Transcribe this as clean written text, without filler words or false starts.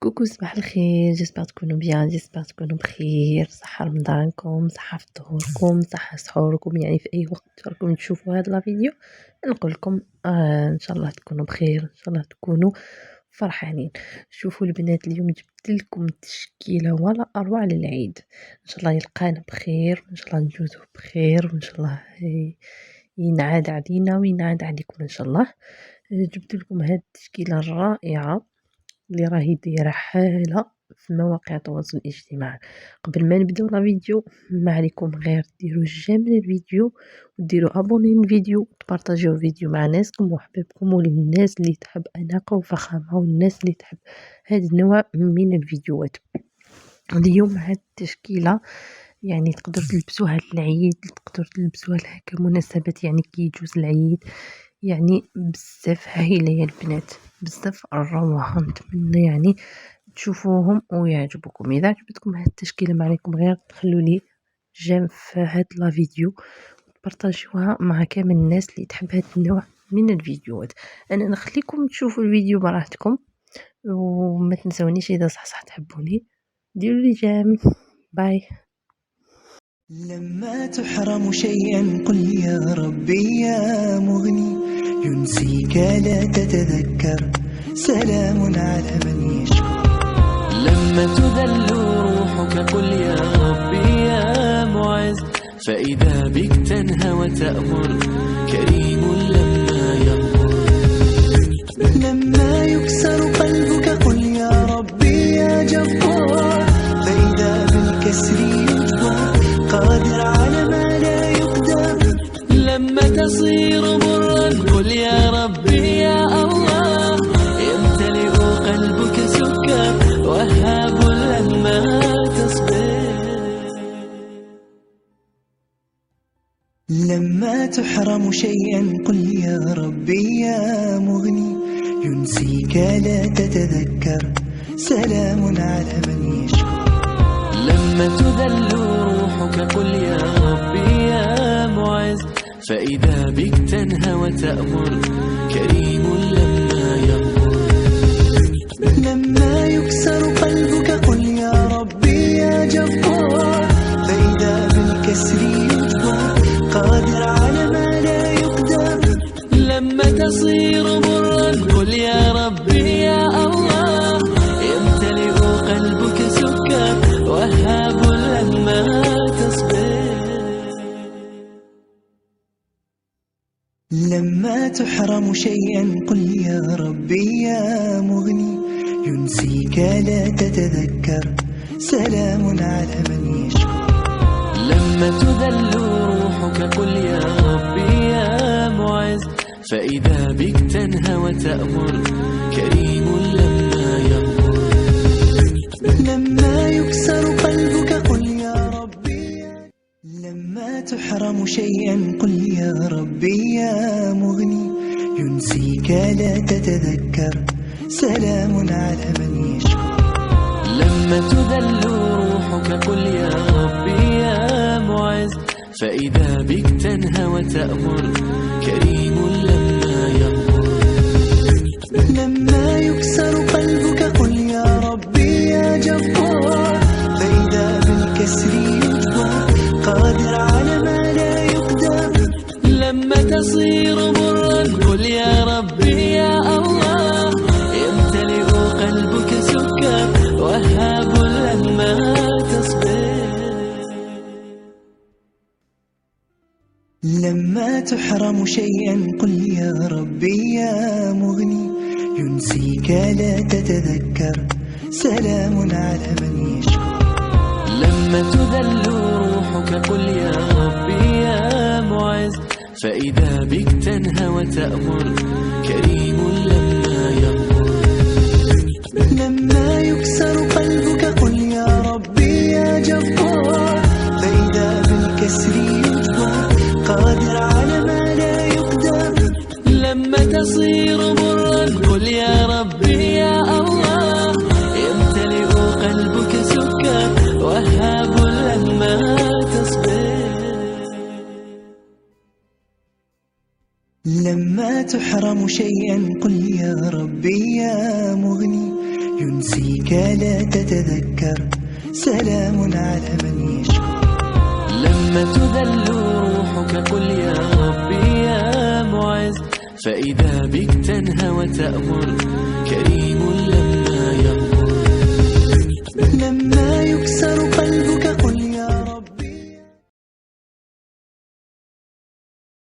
كوكو صباح الخير، جيسبر تكونوا بيان، جيسبر تكونوا بخير، صحة رمضانكم، صحة فطوركم، صحة سحوركم، يعني في أي وقت راكم تشوفوا هاد لا فيديو نقول لكم إن شاء الله تكونوا بخير، إن شاء الله تكونوا فرحانين. شوفوا البنات اليوم جبت لكم تشكيلة ولا أروع للعيد، إن شاء الله يلقانا بخير، وإن شاء الله نجوزوه بخير، وإن شاء الله ينعاد علينا وينعاد عليكم إن شاء الله. جبت لكم هاد التشكيلة الرائعة اللي راهي دايره حالة في مواقع التواصل الاجتماعي. قبل ما نبداو لا فيديو ما عليكم غير ديروا جيم للفيديو وديروا ابوني للفيديو وتبارطاجيو الفيديو مع ناسكم وحبابكم وللناس اللي تحب اناقه وفخامه والناس اللي تحب هذا النوع من الفيديوهات. اليوم هاد التشكيله يعني تقدر تلبسوها للعيد، تقدر تلبسوها لها كمناسبات، يعني كي يجوز العيد يعني بزاف هايله يا البنات، بزاف الروعه. نتمنى يعني تشوفوهم ويعجبكم. اذا عجبتكم هاد التشكيله ما عليكم غير تخلوا لي جيم في هاد لا فيديو وتبارطاجيوها مع كامل الناس اللي تحب هاد النوع من الفيديوهات. انا نخليكم تشوفوا الفيديو براحتكم وما تنسونيش اذا صح تحبوني ديروا لي جيم. باي. لما تحرم شيئا قل يا ربي يا مغني، ينسيك لا تتذكر، سلام على من يشكر. لما تذل روحك قل يا ربي يا معز، فإذا بك تنهى وتأمر، كريم لما يغفر. لما يكسر قلبك قل يا ربي يا جبار، فإذا بالكسر يجبر، قادر على ما لا يقدر. لما تصير مرا قل يا ربي يا الله، يمتلئ قلبك سكر، وهاب لما تصبر. لما تحرم شيئا قل يا ربي يا مغني، ينسيك لا تتذكر، سلام على من يشكر. لما تذل روحك قل يا ربي يا معز، فإذا بك تنهى وتأمر، كريم لما يغفر. لما يكسر قلبك قل يا ربي يا جبار، فإذا بالكسر يجبر، قادر على ما لا يقدر. لما تصير مرا قل يا ربي يا الله، يمتلئ قلبك سكر، وهاب لما تصبر. لما تحرم شيئا قل يا ربي يا مغني، ينسيك لا تتذكر، سلام على من يشكر. لما تذل روحك قل يا ربي يا معز، فإذا بك تنهى وتأمر، كريم لما يغفر. لما يكسر قلبك قل يا ربي. لما تحرم شيئا قل يا ربي يا مغني، ينسيك لا تتذكر، سلام على من يشكر. لما تذل روحك قل يا ربي يا معز، فإذا بك تنهى وتأمر، كريم لما يغفر. لما يكسر قلبك قل يا ربي يا جبار، فإذا بالكسر يجبر، قادر على ما لا يقدر. لما تصير مرا قل يا ربي يا الله، يمتلئ قلبك سكر، وهاب لما تصبر. لما تحرم شيئا قل يا ربي يا مغني، ينسيك لا تتذكر، سلام على من يشكر. لما تذل روحك قل يا ربي يا معز، فإذا بك تنهى وتأمر، كريم لما يغفر. لما يكسر قلبك قل يا ربي يا جبار، فإذا بالكسر يجبر، قادر على ما لا يقدر. لما تصير مرا قل يا ربي يا الله، يمتلئ قلبك سكر، وهاب لما تصبر. لما تحرم شيئا قل يا ربي يا مغني، ينسيك لا تتذكر، سلام على من يشكر. لما تذل روحك قل يا ربي يا معز، فإذا بك تنهى وتأمر كريم لما يغفر. لما يكسر قلبك